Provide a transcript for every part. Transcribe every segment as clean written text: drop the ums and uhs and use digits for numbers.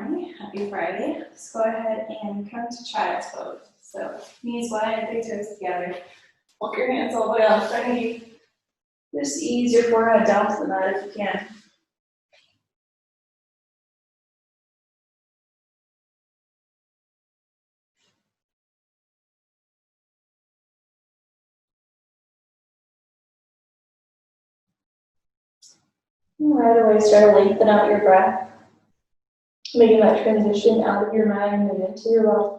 morning, happy Friday. Let's go ahead and come to child's pose. So knees wide, big toes together. Walk your hands all the way out in front of you. Just ease your forehead down to the mat if you can. And right away, start to lengthen out your breath, making that transition out of your mind and into your body.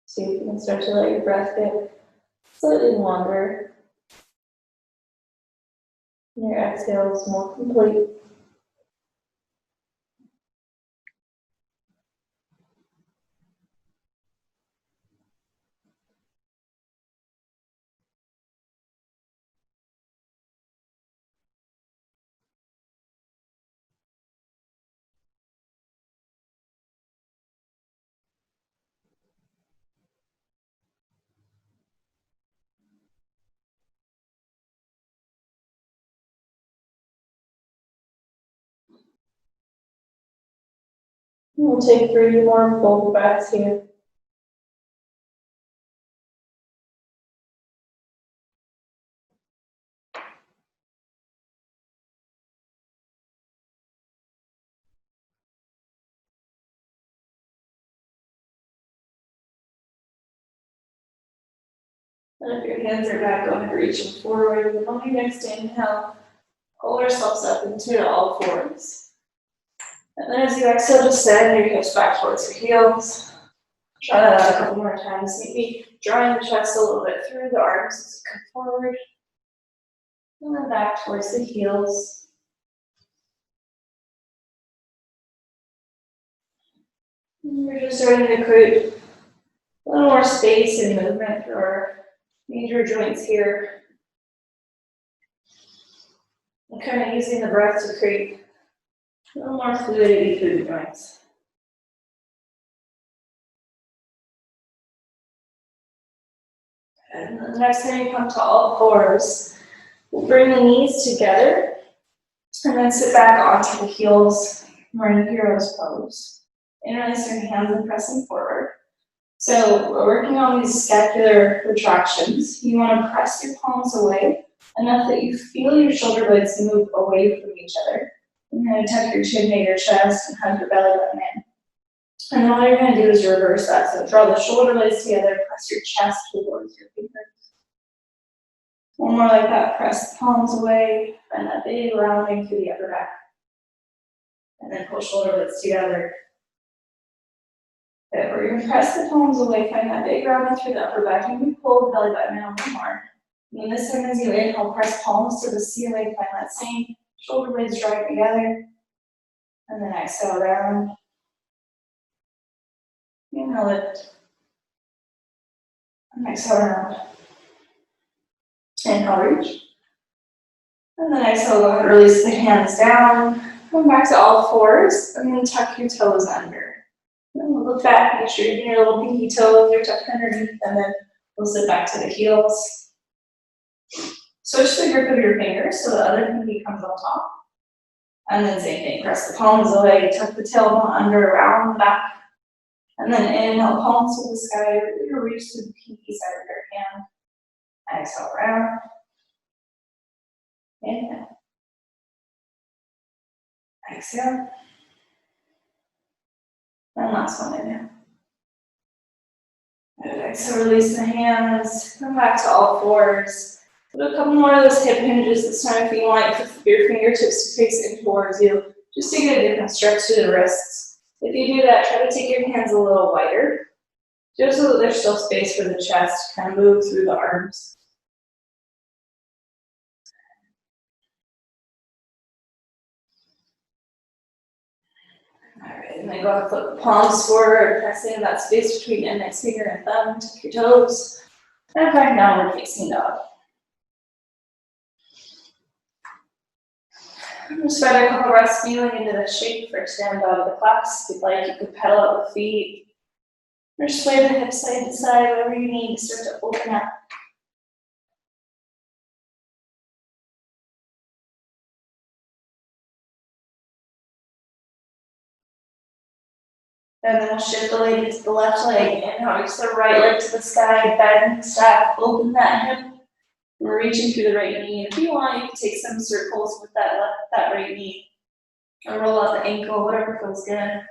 See if you can start to let your breath get slightly longer. And your exhale is more complete. We'll take 3 more full breaths here. And if your hands are back, go ahead and reach them forward. And on your next inhale, pull ourselves up into all fours. And then as you exhale, just send your hips back towards your heels. Try that out a couple more times. Maybe drawing the chest a little bit through the arms as you come forward. And then back towards the heels. And we're just starting to create a little more space and movement through our major joints here. And kind of using the breath to create a little more fluidity through the joints. And the next time you come to all fours, we'll bring the knees together and then sit back onto the heels. We're in hero's pose. Interlace your hands and pressing forward. So we're working on these scapular retractions. You want to press your palms away enough that you feel your shoulder blades move away from each other. You're going to tuck your chin to your chest and hug your belly button in. And then all you're going to do is reverse that. So draw the shoulder blades together, press your chest towards your fingers. One more like that, press the palms away, and that big rounding through the upper back. And then pull shoulder blades together. Good, we're going to press the palms away, find that big rounding through the upper back, and we pull the belly button in one more. And this time as you inhale, press palms to the ceiling, find that same shoulder blades drive together. And then exhale around. Inhale, lift. And exhale around. Inhale, reach. And then exhale, go ahead and release the hands down. Come back to all fours, and then tuck your toes under. And we'll look back, make sure you're getting your little pinky toes, you're tucked underneath, and then we'll sit back to the heels. Switch the grip of your fingers so the other pinky comes on top. And then same thing, press the palms away, tuck the tailbone under, around the back. And then inhale, palms to the sky, you reach to the pinky side of your hand. Exhale, round. Inhale. Exhale. And last one, inhale. Good, exhale, release the hands. Come back to all fours. Do a couple more of those hip hinges this time if you want. Your fingertips to face in towards you. Just to get a different stretch to the wrists. If you do that, try to take your hands a little wider. Just so that there's still space for the chest to kind of move through the arms. All right, And then go ahead and flip the palms forward, pressing that space between index finger and thumb, tuck your toes, and find downward facing dog. Just find a couple breaths feeling into the shape for stand dog of the class. If you'd like, you could pedal out the feet, or sway the hips side to side, whatever you need to start to open up. And then we'll shift the leg to the left leg. Inhale, reach the right leg to the sky, bend, stack, open that hip. We're reaching through the right knee. If you want, you can take some circles with that right knee. Or roll out the ankle, whatever feels good.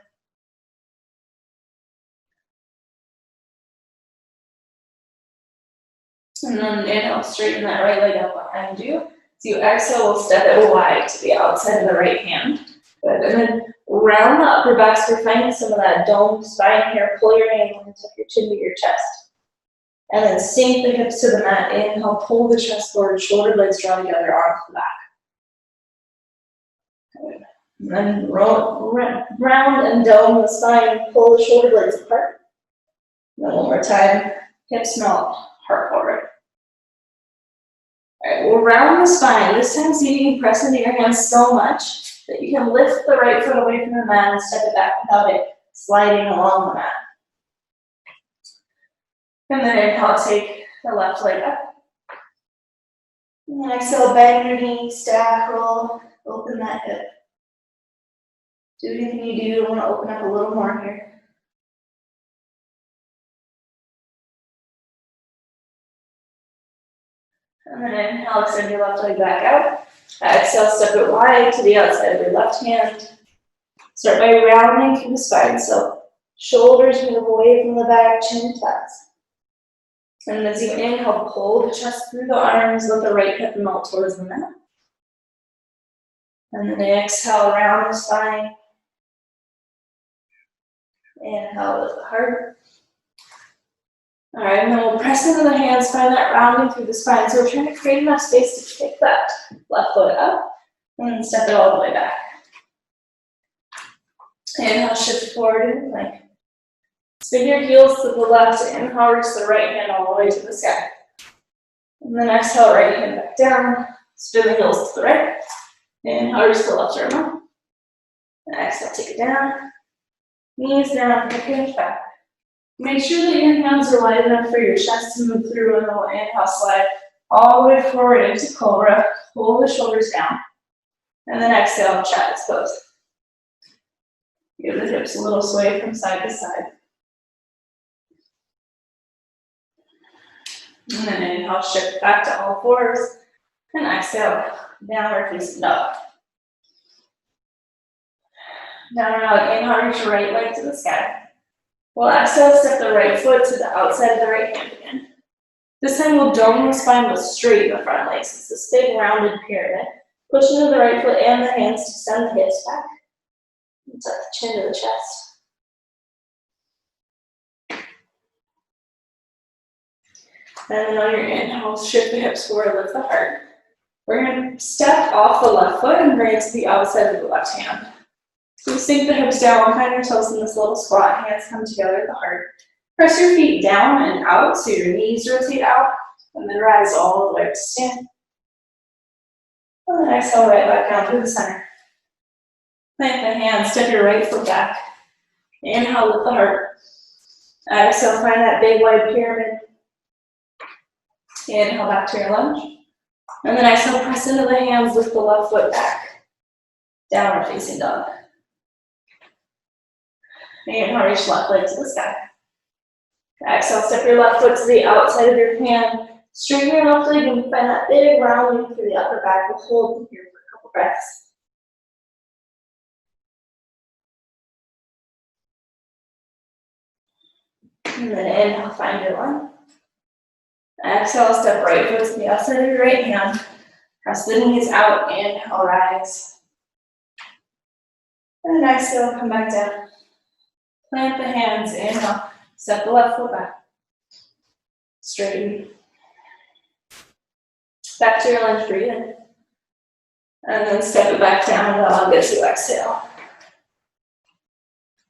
And then inhale, straighten that right leg up behind you. So you exhale, we'll step it wide to the outside of the right hand. Good. And then round the upper back, so we're finding some of that dome spine here. Pull your navel and tuck your chin to your chest. And then sink the hips to the mat. Inhale, pull the chest forward, shoulder blades draw together, arms to the back. Good. And then round and dome the spine, pull the shoulder blades apart. And then one more time, hips melt, heart forward. All right, we'll round the spine. This time, see if you can press into your hands so much that you can lift the right foot away from the mat and step it back without it sliding along the mat. And then inhale, take the left leg up. And then exhale, bend your knee, stack, roll, open that hip. Do anything you do, I want to open up a little more here. And then inhale, extend your left leg back out. Exhale, step it wide to the outside of your left hand. Start by rounding through the spine. So shoulders move away from the back, chin flex. And as you inhale, pull the chest through the arms, let the right hip melt towards the mat. And then exhale, round the spine. Inhale with the heart. All right, and then we'll press into the hands, find that rounding through the spine. So we're trying to create enough space to kick that left foot up and then step it all the way back. Inhale, shift forward and plank. Spin your heels to the left, inhale, reach the right hand all the way to the sky. And then exhale, right hand back down, spin the heels to the right. Inhale, reach the left arm up. And exhale, take it down. Knees down, hip hinge back. Make sure that your hands are wide enough for your chest to move through, and then we'll inhale, slide all the way forward into cobra. Pull the shoulders down. And then exhale, child's pose. Give the hips a little sway from side to side. And then inhale, shift back to all fours. And exhale, downward facing dog. Downward dog, inhale, reach your right leg to the sky. We'll exhale, step the right foot to the outside of the right hand again. This time we'll dome the spine but straighten the front legs. It's this big rounded pyramid. Push into the right foot and the hands to send the hips back. And tuck the chin to the chest. And then on your inhale, shift the hips forward, lift the heart. We're going to step off the left foot and bring it to the outside of the left hand. So sink the hips down, find yourselves in this little squat, hands come together at the heart. Press your feet down and out so your knees rotate out, and then rise all the way up to stand. And then exhale right back down through the center. Plant the hands, step your right foot back. Inhale, lift the heart. Exhale, find that big wide pyramid. Inhale back to your lunge. And then exhale, press into the hands, lift the left foot back. Downward facing dog. Inhale, reach left leg to the sky. Exhale, step your left foot to the outside of your hand. Straighten your left leg and find that big rounding through the upper back. We'll hold here for a couple breaths. And then inhale, find your one. Exhale, step right foot to the outside of your right hand. Press the knees out, inhale, rise. And exhale, come back down. Plant the hands, inhale, step the left foot back. Straighten. Back to your lunge, breathe in. And then step it back down, dog as you exhale.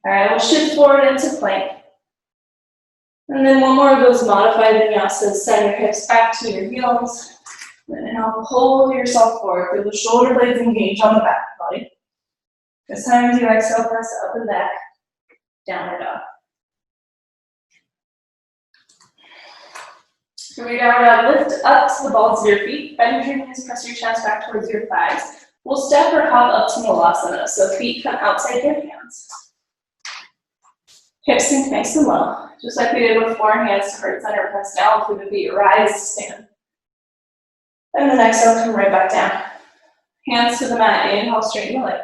All right, we'll shift forward into plank. And then one more of those modified vinyasas. Send your hips back to your heels. Then inhale, pull yourself forward. Feel the shoulder blades engage on the back body. This time as you exhale, press up and back, downward dog. Here we go, lift up to the balls of your feet. Bend your knees, press your chest back towards your thighs. We'll step or hop up to Malasana, so feet come outside your hands. Hips sink nice and low. Just like we did before, hands to heart center, press down through the feet, rise to stand. And then exhale, come right back down. Hands to the mat, inhale, straighten the leg.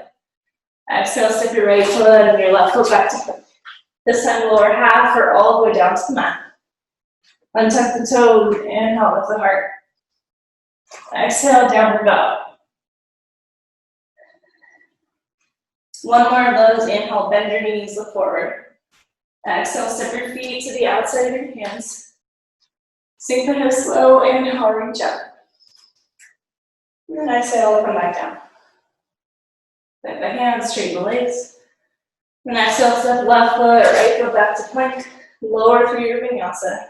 Exhale, step your right foot and your left foot back to plank. This time lower half or all the way down to the mat. Untuck the toes, inhale, lift the heart. Exhale, downward dog. One more of those, inhale, bend your knees, look forward. Exhale, step your feet to the outside of your hands. Sink the hips low, inhale, reach up. And then exhale, come back down. Bend the hands, straighten the legs. And exhale, step left foot, right foot back to plank. Lower through your vinyasa.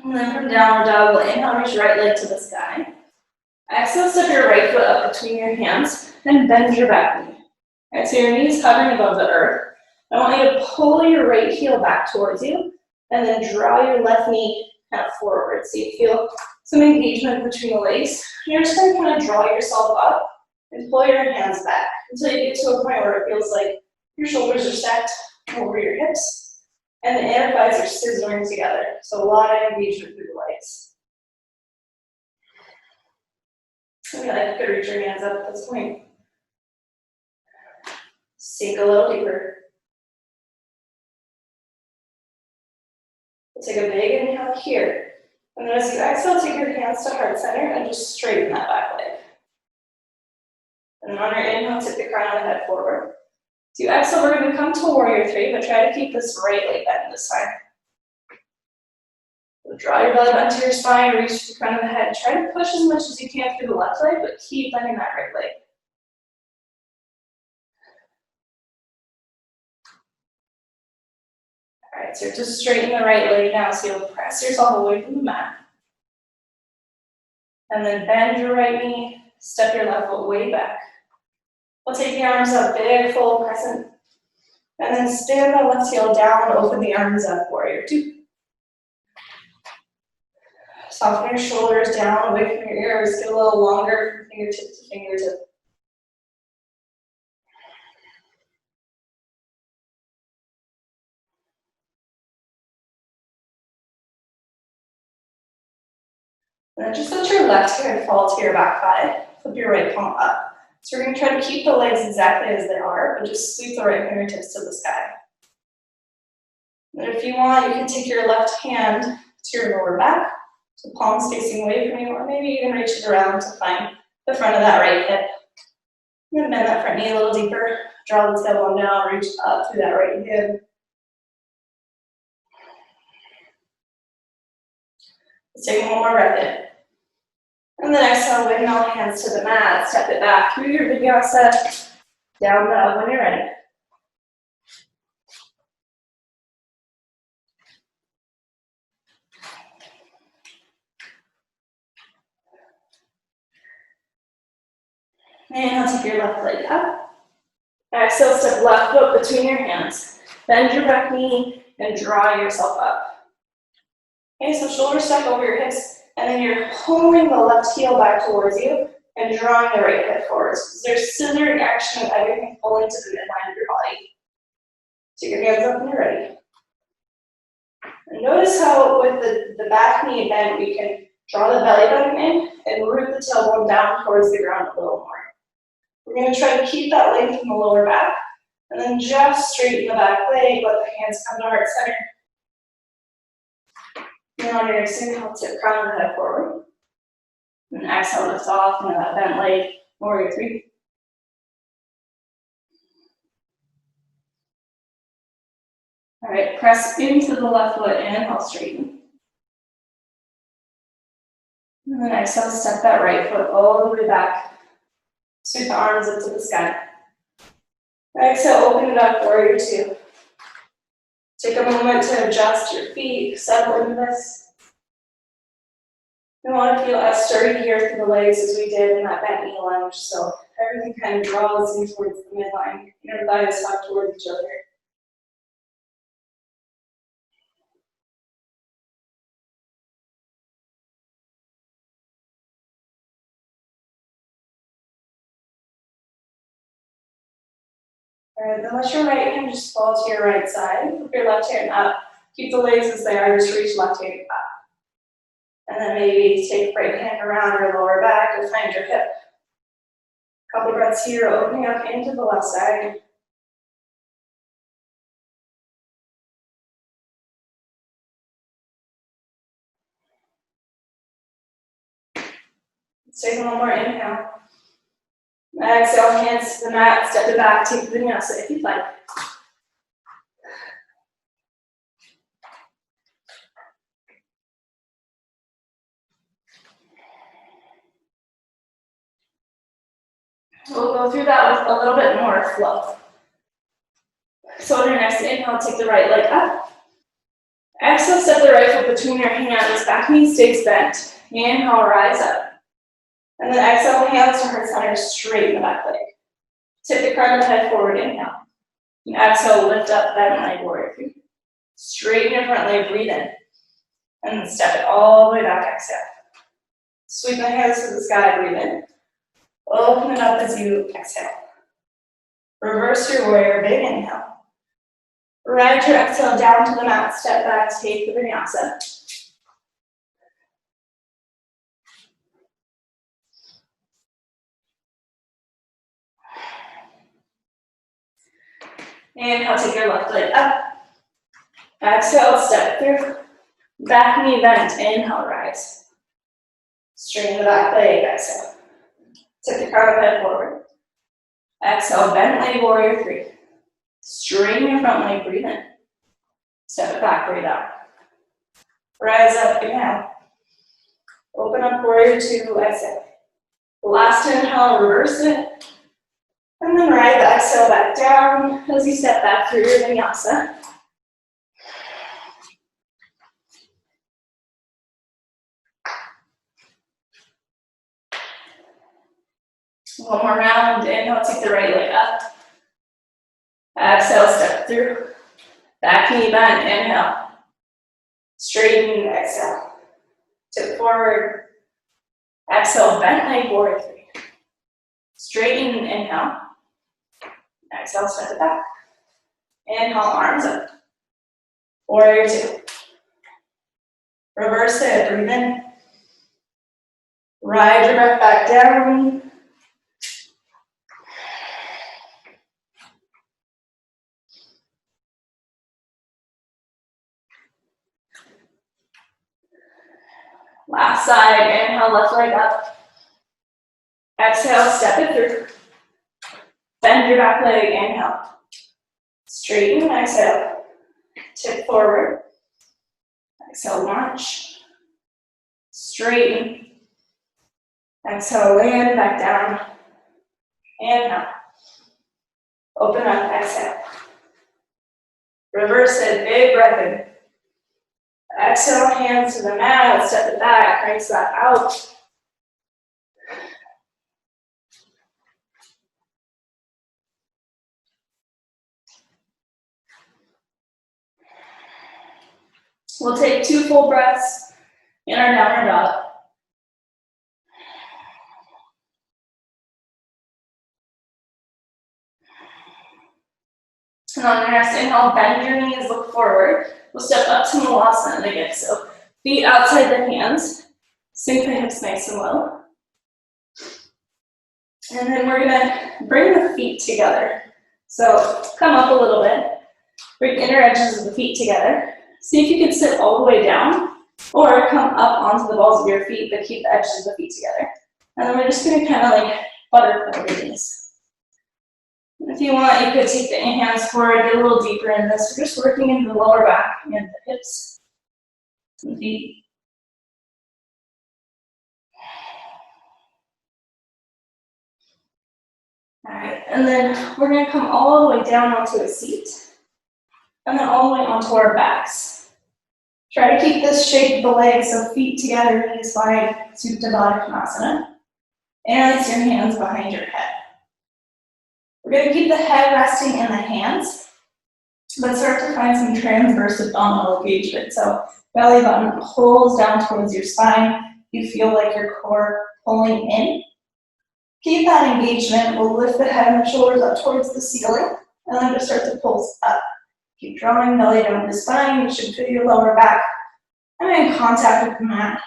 And then from downward dog, we'll inhale, reach your right leg to the sky. Exhale, step your right foot up between your hands and bend your back knee. Right, so your knees hovering above the earth. I want you to pull your right heel back towards you and then draw your left knee kind of forward. So you feel some engagement between the legs. You're just going to kind of draw yourself up and pull your hands back until you get to a point where it feels like your shoulders are stacked over your hips and the inner thighs are scissoring together. So a lot of engagement through the legs. Maybe you could reach your hands up at this point. Sink a little deeper. We'll take a big inhale here. And then as you exhale, take your hands to heart center and just straighten that back leg. And on your inhale, tip the crown of the head forward. So you exhale, we're going to come to warrior three, but try to keep this right leg bent this time. So draw your belly button to your spine, reach to the crown of the head. Try to push as much as you can through the left leg, but keep bending that right leg. All right, so just straighten the right leg now, so you'll press yourself away from the mat. And then bend your right knee, step your left foot way back. We'll take the arms up, big full crescent. And then stand the left heel down, open the arms up, warrior two. Soften your shoulders down, away from your ears, get a little longer from fingertip to fingertip. And then just let your left hand fall to your back thigh. Flip your right palm up. So we're going to try to keep the legs exactly as they are, but just sweep the right fingertips to the sky. And if you want, you can take your left hand to your lower back, so palms facing away from you, or maybe you can reach it around to find the front of that right hip. And then bend that front knee a little deeper, draw the tailbone down, reach up through that right hip. Let's take one more breath in. And then exhale, windmill hands to the mat, step it back through your vinyasa, down dog when you're ready. Inhale, take your left leg up. Exhale, step left foot between your hands. Bend your back knee and draw yourself up. Okay, so shoulders stack over your hips, and then you're pulling the left heel back towards you and drawing the right hip forward. So there's scissoring action of everything pulling to the midline of your body. Take your hands up when you're ready. And notice how with the back knee bend, we can draw the belly button in and root the tailbone down towards the ground a little more. We're going to try to keep that length in the lower back, and then just straighten the back leg, let the hands come to heart center. And on your exhale, tip crown of the head forward. And exhale, lift off into that bent leg, warrior three. All right, press into the left foot, inhale, straighten. And then exhale, step that right foot all the way back. Sweep the arms up to the sky. Exhale, open it up, warrior two. Take a moment to adjust your feet, settle into this. We want to feel as sturdy here through the legs as we did in that bent knee lunge. So everything kind of draws in towards the midline. Inner thighs tuck towards each other. All right, then let your right hand just fall to your right side. Flip your left hand up. Keep the legs as they are, just reach left hand up. And then maybe take right hand around your lower back or find your hip. Couple breaths here, opening up into the left side. Let's take one more inhale. Exhale, hands to the mat, step it back, take the vinyasa if you'd like. We'll go through that with a little bit more flow. So on your next inhale, take the right leg up. Exhale, step the right foot between your hands, back knee stays bent. Inhale, rise up. And then exhale, hands to heart center, straighten the back leg. Tip the crown of the head forward, inhale. And exhale, lift up, bend leg, warrior two. Straighten your front leg, breathe in. And then step it all the way back, exhale. Sweep the hands to the sky, breathe in. Open it up as you exhale. Reverse your warrior, big inhale. Ride your exhale down to the mat, step back, take the vinyasa. Inhale, take your left leg up. Exhale, step through. Back knee bent, inhale, rise. Straighten the back leg, exhale. Tip the crown of the head forward. Exhale, bent leg, warrior three. Straighten your front leg, breathe in. Step it back, breathe out. Rise up, inhale. Open up, warrior two, exhale. Last inhale, reverse it. And then ride the exhale back down as you step back through your vinyasa. One more round, inhale, take the right leg up. Exhale, step through. Back knee bent, inhale. Straighten, exhale. Tip forward. Exhale, bent leg, warrior three. Straighten, inhale. Exhale, step it back. Inhale, arms up. Warrior two. Reverse it, breathe in. Ride your breath back down. Last side, inhale, left leg up. Exhale, step it through. Bend your back leg, inhale. Straighten, exhale. Tip forward. Exhale, launch. Straighten. Exhale, land back down. Inhale. Open up, exhale. Reverse it, big breath in. Exhale, hands to the mat, step it back, rinse that out. We'll take 2 full breaths in our downward dog. And on your next inhale, bend your knees, look forward. We'll step up to Malasana again. So feet outside the hands, sink the hips nice and low. And then we're gonna bring the feet together. So come up a little bit, bring inner edges of the feet together. See if you can sit all the way down, or come up onto the balls of your feet, but keep the edges of the feet together. And then we're just gonna kind of like butterfly the knees. If you want, you could take the hands forward, get a little deeper in this. We're just working into the lower back and the hips and feet. All right, and then we're gonna come all the way down onto a seat, and then all the way onto our backs. Try to keep this shape of the legs, so feet together, knees wide, Supta Baddha Konasana. And release your hands behind your head. We're gonna keep the head resting in the hands, but start to find some transverse abdominal engagement. So belly button pulls down towards your spine. You feel like your core pulling in. Keep that engagement. We'll lift the head and the shoulders up towards the ceiling, and then just start to pulse up. Keep drawing belly down the spine. You should feel your lower back and in contact with the mat.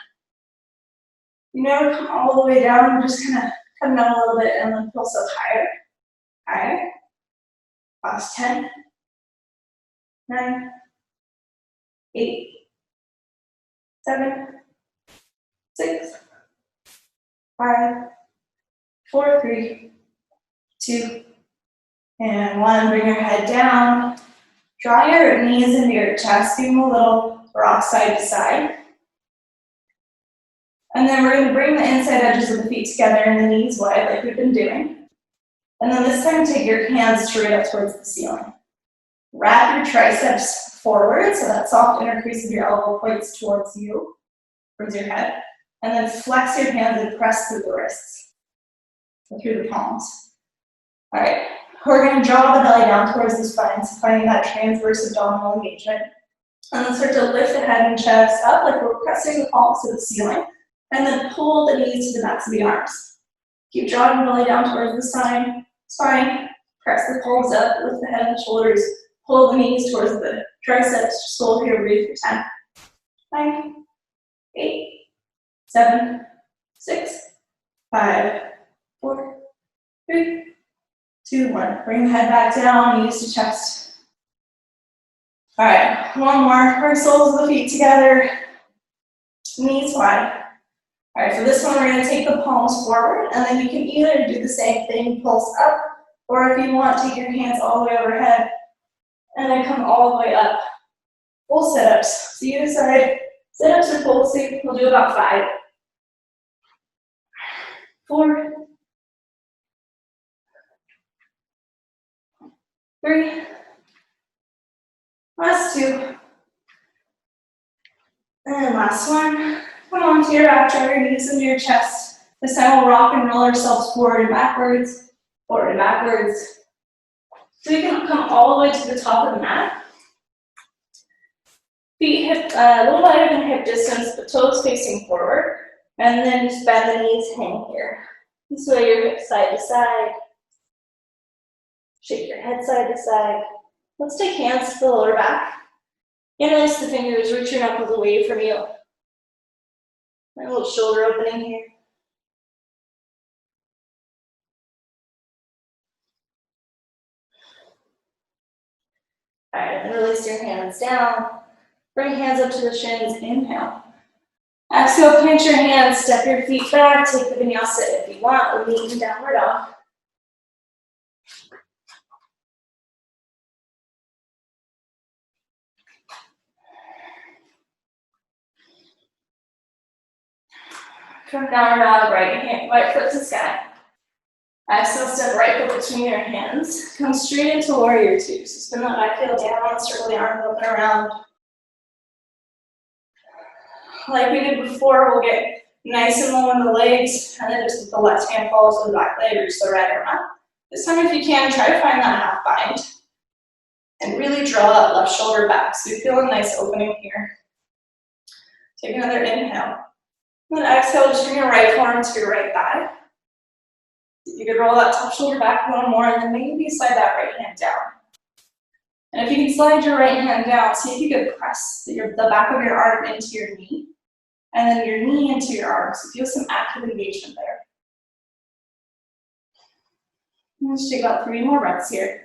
You never come all the way down. You just kind of come down a little bit and then pulse up higher. Higher. Last 10, 9, 8, 7, 6, 5, 4, 3, 2, and 1. Bring your head down. Draw your knees into your chest. Give them a little rock side to side. And then we're going to bring the inside edges of the feet together and the knees wide like we've been doing. And then this time take your hands straight up towards the ceiling. Wrap your triceps forward, so that soft inner crease of your elbow points towards you, towards your head. And then flex your hands and press through the wrists, through the palms. All right, we're going to draw the belly down towards the spine, so finding that transverse abdominal engagement. And then start to lift the head and chest up like we're pressing the palms to the ceiling. And then pull the knees to the backs of the arms. Keep drawing the belly down towards the spine. Press the palms up, lift the head and shoulders. Pull the knees towards the triceps. Just hold here, breathe for 10, 9, 8, 7, 6, 5, 4, 3, 2, 1. Bring the head back down, knees to chest. All right, one more. Bring soles of the feet together, knees wide. All right, for this one, we're going to take the palms forward, and then you can either do the same thing, pulse up, or if you want, take your hands all the way overhead, and then come all the way up. Full sit-ups. So you decide, sit-ups or pulsing, we'll do about 5, 4, 3, last 2, and last one. Come on to your back, draw your knees into your chest. This time we'll rock and roll ourselves forward and backwards, forward and backwards. So we can come all the way to the top of the mat. Feet hip, a little wider than hip distance, but toes facing forward. And then just bend the knees, hang here. This way your hips side to side. Shake your head side to side. Let's take hands to the lower back. Interlace the fingers, reach your knuckles away from you. A little shoulder opening here. All right, and then release your hands down. Bring hands up to the shins, inhale. Exhale, pinch your hands, step your feet back, take the vinyasa if you want, or meet in downward dog. From downward dog, right foot to sky. Exhale, step right foot between your hands. Come straight into warrior 2. So spin that back heel down, circle the arms up and around. Like we did before, we'll get nice and low in the legs, and then just with the left hand follows the back leg, reach the right arm up. This time, if you can, try to find that half bind. And really draw that left shoulder back. So you feel a nice opening here. Take another inhale. And then exhale, just bring your right forearm to your right thigh. You could roll that top shoulder back a little more, and then maybe slide that right hand down. And if you can slide your right hand down, see if you could press the back of your arm into your knee, and then your knee into your arm. So feel some active engagement there. Let's take about 3 more breaths here.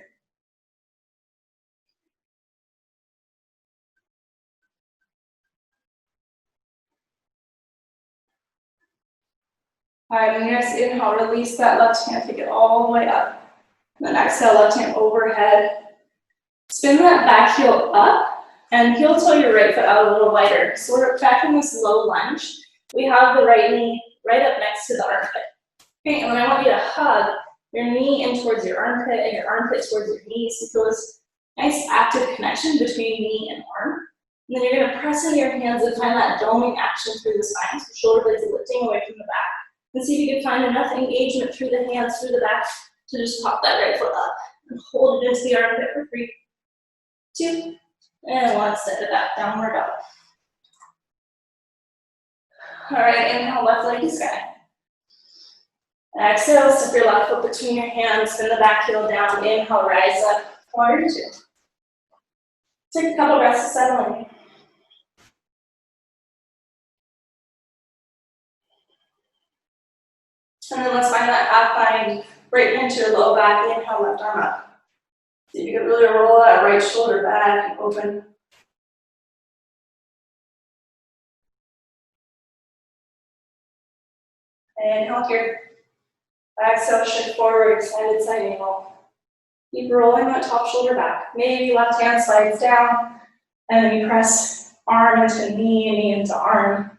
All right, and next inhale, release that left hand, take it all the way up. And then exhale, left hand overhead. Spin that back heel up, and heel toe your right foot out a little wider. So we're back in this low lunge. We have the right knee right up next to the armpit. Okay, and then I want you to hug your knee in towards your armpit and your armpit towards your knee. So feel this nice active connection between knee and arm. And then you're gonna press into your hands and find that doming action through the spine. So shoulder blades lifting away from the back. And see if you can find enough engagement through the hands, through the back, to just pop that right foot up. And hold it into the armpit for 3, 2, and 1. Step it back, downward dog. All right, inhale, left leg to sky. Exhale, step your left foot between your hands, send the back heel down. Inhale, rise up, warrior 2. Take a couple breaths to settle in. And then let's find that half bind right into your low back. Inhale, left arm up. See if you can really roll that right shoulder back and open. Inhale here. Exhale, shift forward, extended side angle. Keep rolling that top shoulder back. Maybe left hand slides down, and then you press arm into knee, knee into arm.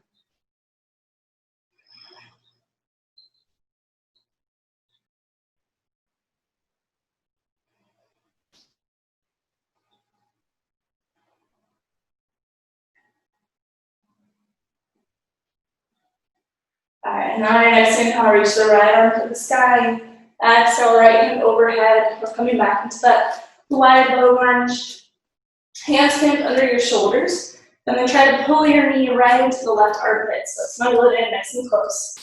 All right, now on your next inhale, reach the right arm to the sky. Exhale, right hand overhead. We're coming back into that wide low lunge. Hands camped under your shoulders. And then try to pull your knee right into the left armpit. So snuggle it in nice and close.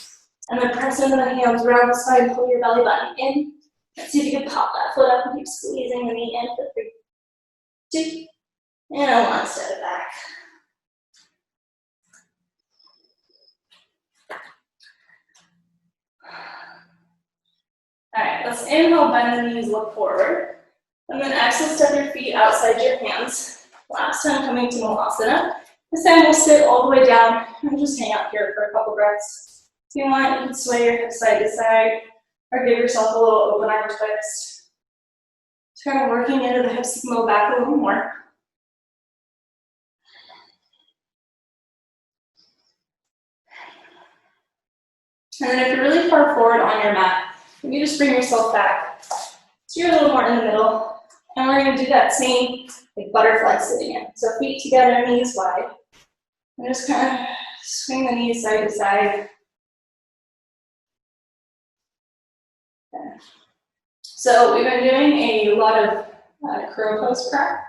And then press into the hands around the side and pull your belly button in. Let's see if you can pop that foot up and keep squeezing the knee in for 3, 2, and 1. Step it back. All right, let's inhale, bend the knees, look forward. And then exhale, step your feet outside your hands. Last time coming to Malasana. This time we'll sit all the way down and just hang out here for a couple breaths. If you want, you can sway your hips side to side or give yourself a little open arm twist. Just kind of working into the hips, you can go back a little more. And then if you're really far forward on your mat, you just bring yourself back. So you're a little more in the middle. And we're going to do that same like butterfly sitting in. So feet together, knees wide. And just kind of swing the knees side to side. Okay. So we've been doing a lot of crow pose prep.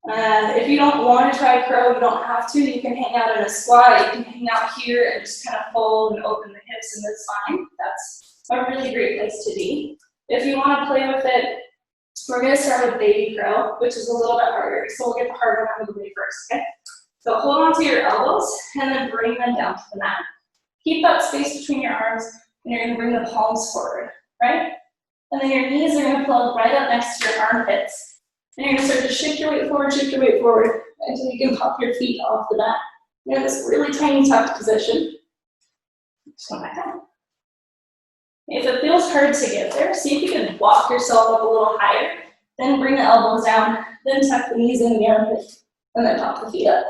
If you don't want to try crow, you don't have to. You can hang out in a squat. You can hang out here and just kind of fold and open the hips in the spine. That's a really great place to be. If you want to play with it, we're going to start with baby crow, which is a little bit harder. So we'll get the hard one out of the way first, okay? So hold on to your elbows and then bring them down to the mat. Keep that space between your arms and you're going to bring the palms forward, right? And then your knees are going to plug right up next to your armpits. And you're going to start to shift your weight forward until you can pop your feet off the mat. You're in this really tiny tucked position. Just come back down. If it feels hard to get there, see if you can walk yourself up a little higher. Then bring the elbows down. Then tuck the knees in the armpits. And then pop the feet up.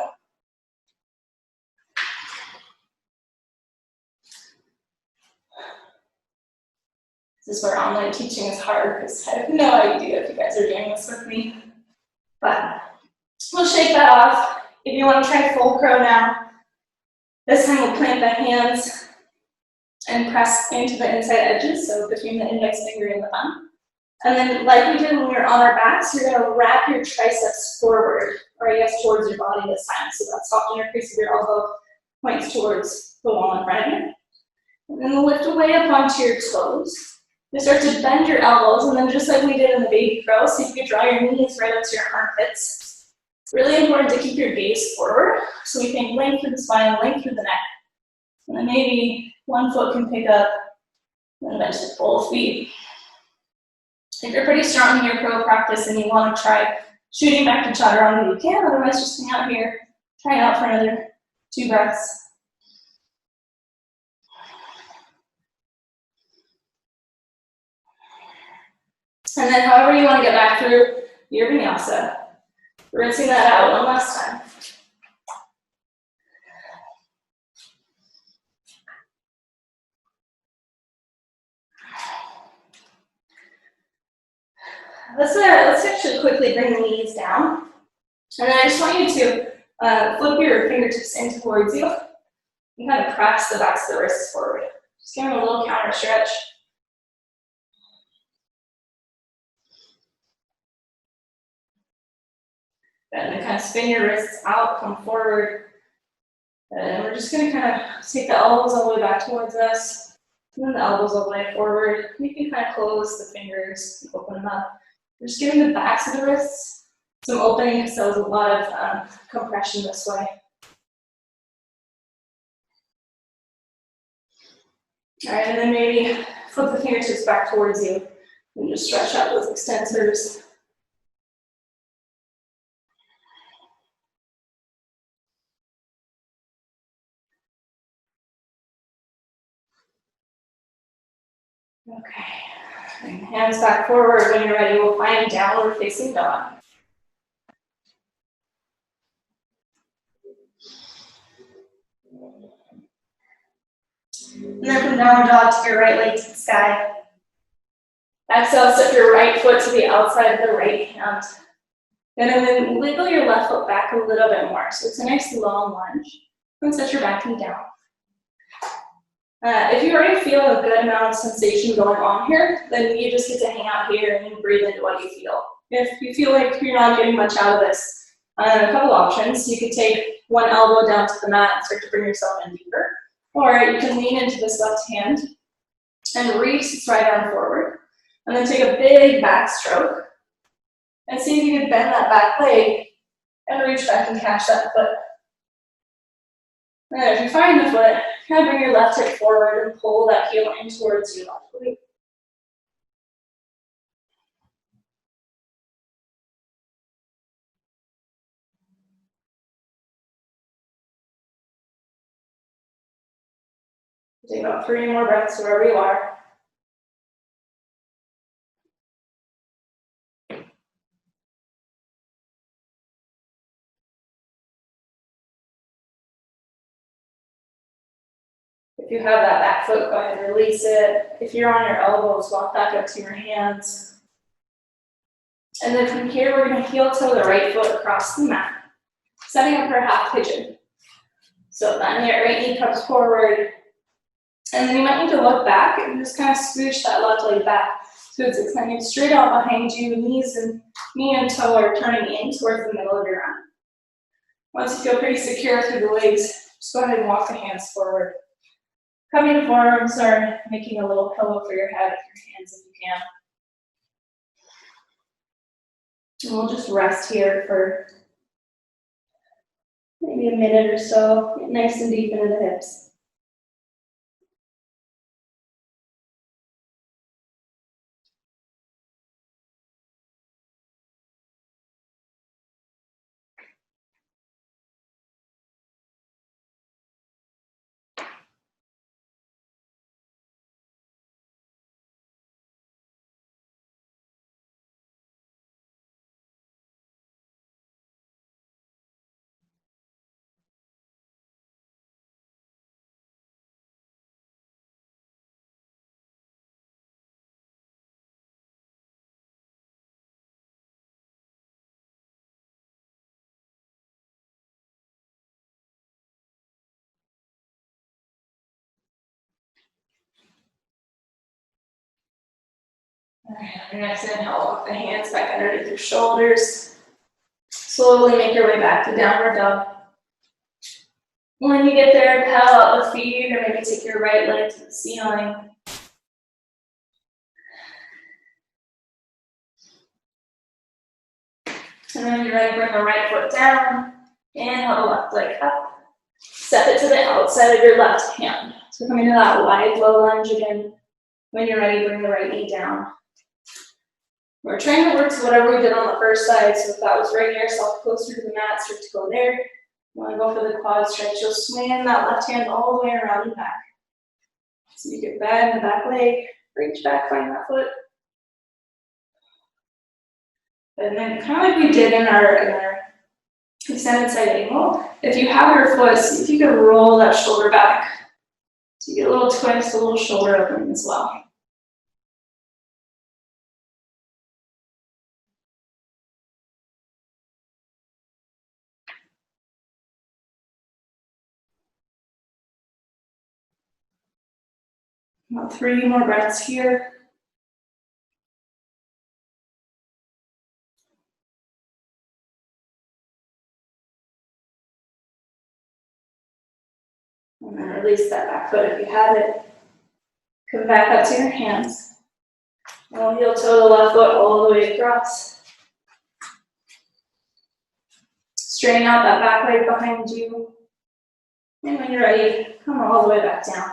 This is where online teaching is hard because I have no idea if you guys are doing this with me. But we'll shake that off. If you want to try full crow now, this time we'll plant the hands and press into the inside edges, so between the index finger and the thumb. And then like we did when we were on our backs, you're going to wrap your triceps forward, or I guess towards your body this time. So that soft inner crease of your elbow points towards the wall in front of you. And then lift away up onto your toes. You start to bend your elbows, and then just like we did in the baby crow, see if you can draw your knees right up to your armpits. It's really important to keep your gaze forward, so we can length through the spine, length through the neck. And then maybe one foot can pick up, and then bench with both feet. If you're pretty strong in your crow practice and you want to try shooting back to chaturanga, you can. Otherwise, just hang out here, try it out for another 2 breaths. And then however you want to get back through your vinyasa. Rinsing that out one last time. Let's actually quickly bring the knees down. And then I just want you to flip your fingertips in towards you and kind of press the backs of the wrists forward. Just give them a little counter stretch. And then kind of spin your wrists out, come forward. And we're just gonna kind of take the elbows all the way back towards us, and then the elbows all the way forward. You can kind of close the fingers, open them up. We're just giving the backs of the wrists some opening because there was a lot of compression this way. All right, and then maybe flip the fingertips back towards you and just stretch out those extensors. Okay, and hands back forward. When you're ready, we'll find downward facing dog. And then from downward dog, take your right leg to the sky. Exhale, step your right foot to the outside of the right hand. And then wiggle your left foot back a little bit more. So it's a nice long lunge. And set your back knee down. If you already feel a good amount of sensation going on here, then you just get to hang out here and breathe into what you feel. If you feel like you're not getting much out of this, a couple options. You could take one elbow down to the mat and start to bring yourself in deeper. Or you can lean into this left hand and reach this right arm forward. And then take a big back stroke. And see if you can bend that back leg and reach back and catch that foot. And if you find the foot, kind of bring your left hip forward and pull that heel in towards your left leg. Take about 3 more breaths wherever you are. If you have that back foot, go ahead and release it. If you're on your elbows, walk back up to your hands. And then from here, we're going to heel toe the right foot across the mat, setting up our half pigeon. So then your right knee comes forward, and then you might need to look back and just kind of scooch that left leg back. So it's extending straight out behind you, knee and toe are turning in towards the middle of your arm. Once you feel pretty secure through the legs, just go ahead and walk the hands forward. Coming to forearms or making a little pillow for your head with your hands if you can. And we'll just rest here for maybe a minute or so. Get nice and deep into the hips. All right, on your next inhale, walk the hands back underneath your shoulders. Slowly make your way back to downward dog. When you get there, pedal out the feet, or maybe take your right leg to the ceiling. And then you're ready to bring the right foot down. Inhale the left leg up. Step it to the outside of your left hand. So coming to that wide low lunge again. When you're ready, bring the right knee down. We're trying to work to whatever we did on the first side. So if that was right here, self closer to the mat, start to go there. You want to go for the quad stretch. You'll swing that left hand all the way around and back. So you get bend the back leg, reach back, find that foot. And then kind of like we did in our extended side angle, if you have your foot, see if you can roll that shoulder back. So you get a little twist, a little shoulder opening as well. About 3 more breaths here. And then release that back foot if you have it. Come back up to your hands. And we'll heel toe the left foot all the way across. Straighten out that back leg behind you. And when you're ready, come all the way back down.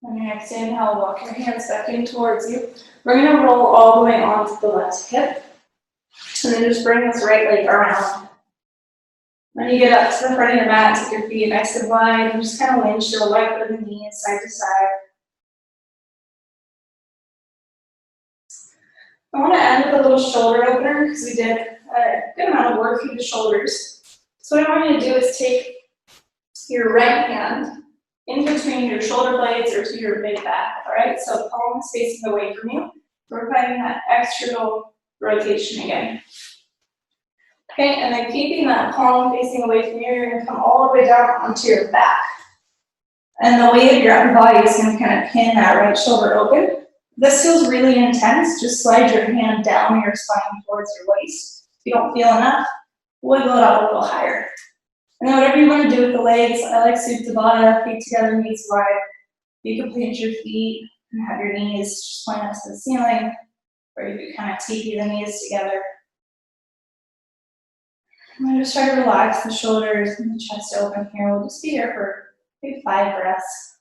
On your next inhale, walk your hands back in towards you. We're going to roll all the way onto the left hip. And then just bring this right leg around. When you get up to the front of your mat, take your feet nice and wide, and just kind of windshield wipe the knees side to side. I want to end with a little shoulder opener because we did a good amount of work through the shoulders. So what I want you to do is take your right hand in between your shoulder blades or to your mid back, all right? So palm is facing away from you. We're finding that external rotation again. Okay, and then keeping that palm facing away from you, you're going to come all the way down onto your back. And the weight of your upper body is going to kind of pin that right shoulder open. This feels really intense. Just slide your hand down your spine towards your waist. If you don't feel enough, wiggle it out a little higher. And then whatever you want to do with the legs, I like Supta Baddha, feet together, knees wide. You can plant your feet and have your knees just point up to the ceiling, or you can kind of teepee the knees together. And then just try to relax the shoulders and the chest open here. We'll just be here for maybe 5 breaths.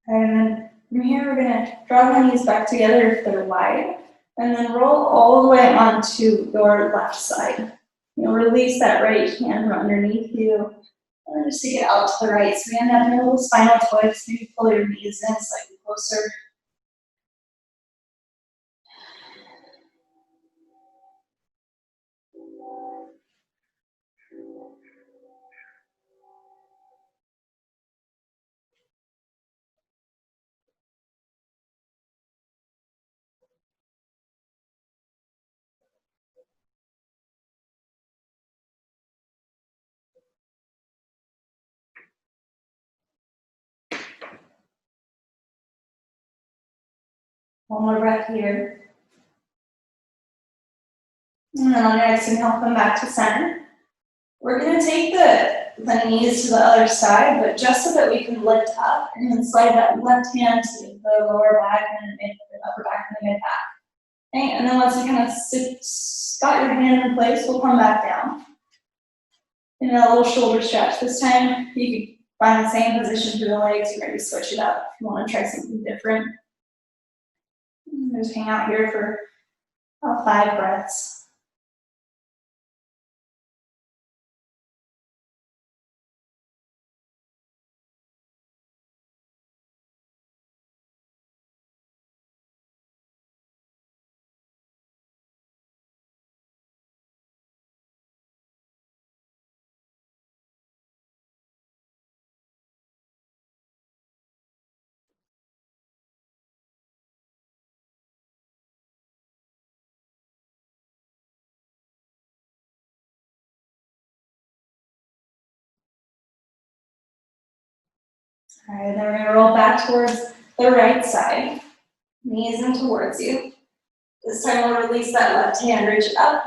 And then from here, we're going to draw the knees back together if they're wide, and then roll all the way onto your left side. You'll release that right hand from underneath you, and just take it out to the right. So we end up in a little spinal twist. Maybe pull your knees in slightly closer. One more breath here. And then on your next inhale, come back to center. We're going to take the knees to the other side, but just so that we can lift up and then slide that left hand to the lower back and the upper back and the mid back. Okay, and then once you kind of got your hand in place, we'll come back down. And a little shoulder stretch. This time, you can find the same position for the legs. You maybe switch it up if you want to try something different. And just hang out here for about 5 breaths. All right, then we're gonna roll back towards the right side. Knees in towards you. This time we'll release that left hand, reach it up,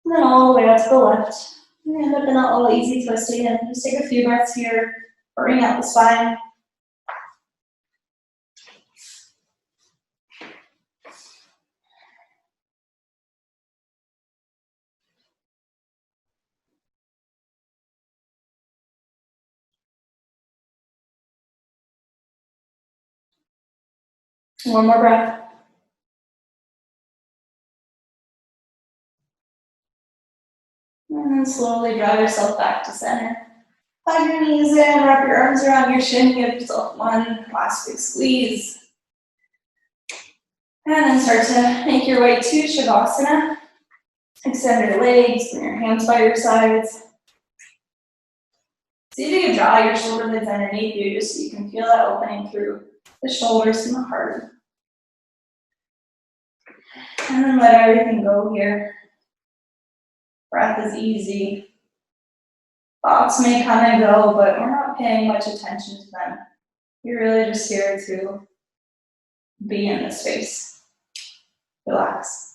and then all the way out to the left. And end up in a little easy twist again. Just take a few breaths here, bring out the spine. One more breath. And then slowly draw yourself back to center. Hug your knees in, wrap your arms around your shin, give yourself one last big squeeze. And then start to make your way to Shavasana. Extend your legs, bring your hands by your sides. See if you can draw your shoulder blades underneath you just so you can feel that opening through the shoulders and the heart. And then let everything go here. Breath is easy. Thoughts may come and go, but we're not paying much attention to them. You're really just here to be in this space. Relax.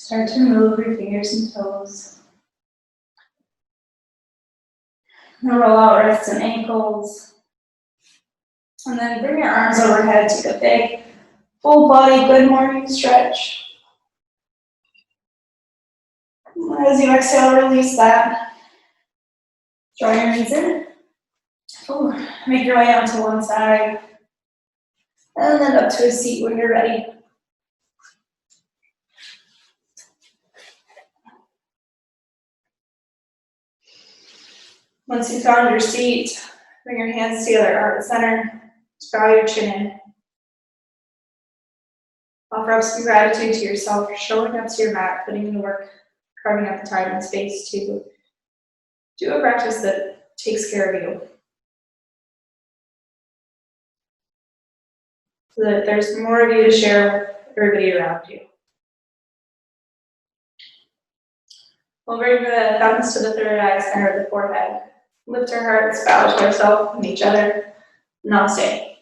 Start to move your fingers and toes. And roll out wrists and ankles. And then bring your arms overhead, take a big, full body, good morning stretch. As you exhale, release that. Draw your knees in. Ooh, make your way onto one side. And then up to a seat when you're ready. Once you found your seat, bring your hands together, heart center. Just bow your chin in. Offer up some gratitude to yourself for showing up to your mat, putting in the work, carving out the time and space to do a practice that takes care of you. So that there's more of you to share with everybody around you. We'll bring the thumbs to the third eye, center of the forehead. Lift our hearts, bow to ourselves and each other. Namaste.